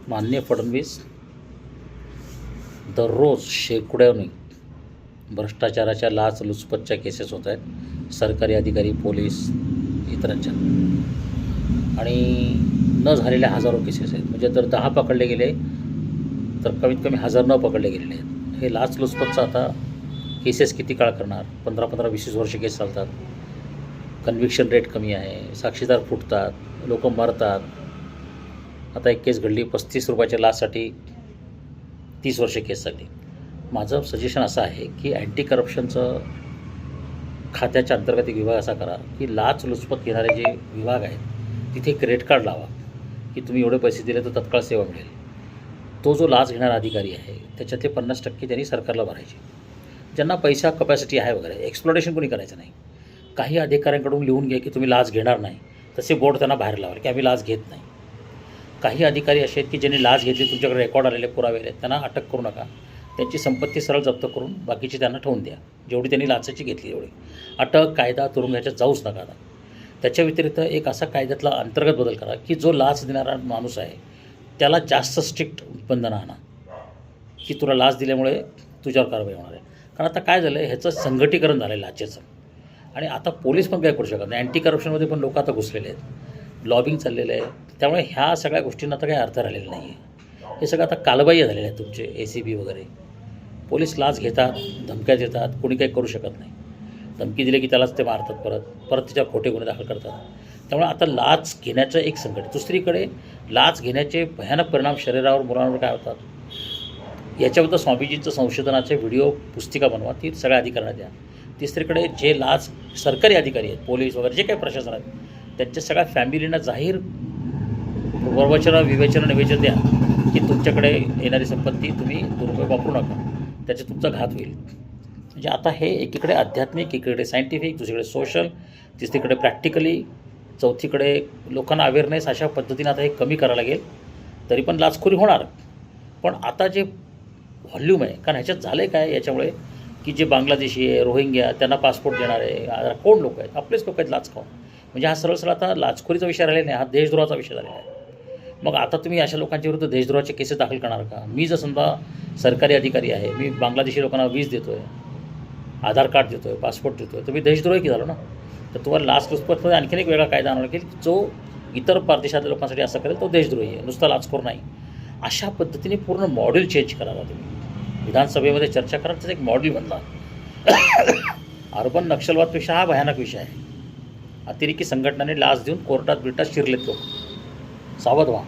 माननीय फडणवीस दररोज शेकड्याने भ्रष्टाचाराच्या लाचलुचपतच्या केसेस होत आहेत, सरकारी अधिकारी, पोलीस, इतरांच्या, आणि न झालेल्या हजारो केसेस आहेत. म्हणजे जर 10 पकडले गेले तर कमीत कमी 1000 न पकडले गेलेले आहेत. हे लाचलुचपतचं आता केसेस किती काळ करणार? 15-15, 20-20 वर्ष केस चालतात. कन्व्हिक्शन रेट कमी आहे, साक्षीदार फुटतात, लोक मरतात. आता एक केस घडली, 35 रुपयाच्या लाचसाठी 30 वर्षे केस चालली. माझं सजेशन असं आहे की अँटी करप्शनचं खात्याच्या अंतर्गत एक विभाग असा करा की लाचलुचपत घेणारे जे विभाग आहेत तिथे एक रेट कार्ड लावा की तुम्ही एवढे पैसे दिले तर तत्काळ सेवा मिळेल. तो जो लाच घेणारा अधिकारी आहे त्याच्यातले 50% त्यांनी सरकारला भरायचे. ज्यांना पैसा कपॅसिटी आहे वगैरे, एक्सप्लॉटेशन कोणी करायचं नाही. काही अधिकाऱ्यांकडून लिहून घ्या की तुम्ही लाच घेणार नाही, तसे बोर्ड त्यांना बाहेर लावाल की आम्ही लाच घेत नाही. काही अधिकारी असे आहेत की ज्यांनी लाच घेतली, तुमच्याकडे रेकॉर्ड आलेले पुरावे आहेत, त्यांना अटक करू नका. त्यांची संपत्ती सरळ जप्त करून बाकीची त्यांना ठेवून द्या, जेवढी त्यांनी लाचाची घेतली एवढी. अटक, कायदा, तुरुंगाच्या जाऊच नका. त्याच्या व्यतिरिक्त एक असा कायद्यातला अंतर्गत बदल करा की जो लाच देणारा माणूस आहे त्याला जास्त स्ट्रिक्ट बंधनं आणा की तुला लाच दिल्यामुळे तुझ्यावर कारवाई होणार आहे. कारण आता काय झालं आहे, ह्याचं संघटीकरण झालं आहे लाचेचं. आणि आता पोलीस पण काय करू शकत नाही. अँटी करप्शनमध्ये पण लोक आता घुसलेले आहेत, लॉबिंग चाललेलं आहे. त्यामुळे ह्या सगळ्या गोष्टींना आता काही अर्थ राहिलेला नाही आहे. हे सगळं आता कालबाह्य झालेलं आहे. तुमचे ACB वगैरे पोलीस लाच घेतात, धमक्या देतात, कोणी काही करू शकत नाही. धमकी दिली की त्यालाच ते मारतात, परत त्याच्यावर खोटे गुन्हे दाखल करतात. त्यामुळे आता लाच घेण्याचं एक संकट. दुसरीकडे लाच घेण्याचे भयानक परिणाम शरीरावर, मुलांवर काय होतात याच्याबद्दल स्वामीजींचं संशोधनाचे व्हिडिओ पुस्तिका बनवा, ती सगळ्या अधिकाऱ्यांना द्या. तिसरीकडे जे लाच सरकारी अधिकारी आहेत, पोलीस वगैरे जे काही प्रशासन आहेत, त्यांच्या सगळ्या फॅमिलींना जाहीर विवेचना निवेदन द्या की तुमच्याकडे येणारी संपत्ती तुम्ही दुरुपयोग वापरू नका, त्याचा तुमचा घात होईल. म्हणजे आता हे एकीकडे आध्यात्मिक, एकीकडे सायंटिफिक, दुसरीकडे सोशल, तिसरीकडे प्रॅक्टिकली, चौथीकडे लोकांना अवेअरनेस, अशा पद्धतीने आता हे कमी करावं लागेल. तरी पण लाचखोरी होणार. पण आता जे व्हॉल्यूम आहे, कारण ह्याच्यात झालं आहे काय याच्यामुळे की जे बांगलादेशी आहे, रोहिंग्या, त्यांना पासपोर्ट देणारे कोण लोक आहेत, आपलेच लोक आहेत लाच खाऊन. म्हणजे हा सरळ आता लाचखोरीचा विषय राहिला नाही, हा देशद्रोहाचा विषय झालेला आहे. मग आता तुम्ही अशा लोकांच्या विरुद्ध देशद्रोहाचे केसेस दाखल करणार का? मी जर समजा सरकारी अधिकारी आहे, मी बांगलादेशी लोकांना वीज देतो आहे, आधार कार्ड देतो आहे, पासपोर्ट देतो आहे, तर मी देशद्रोही की झालो ना. तर तुम्हाला लाचलुचपतमध्ये आणखीन एक वेगळा कायदा आणावा लागेल, जो इतर परदेशातल्या लोकांसाठी असं करेल तो देशद्रोही आहे, नुसता लाचखोर नाही. अशा पद्धतीने पूर्ण मॉड्यूल चेंज करावा. तुम्ही विधानसभेमध्ये चर्चा करा, त्याचा एक मॉड्यूल बनला. अर्बन नक्षलवादपेक्षा हा भयानक विषय आहे. अतिरेकी संघटनांनी लाच देऊन कोर्टात शिरलेत लोक. सावध व्हा.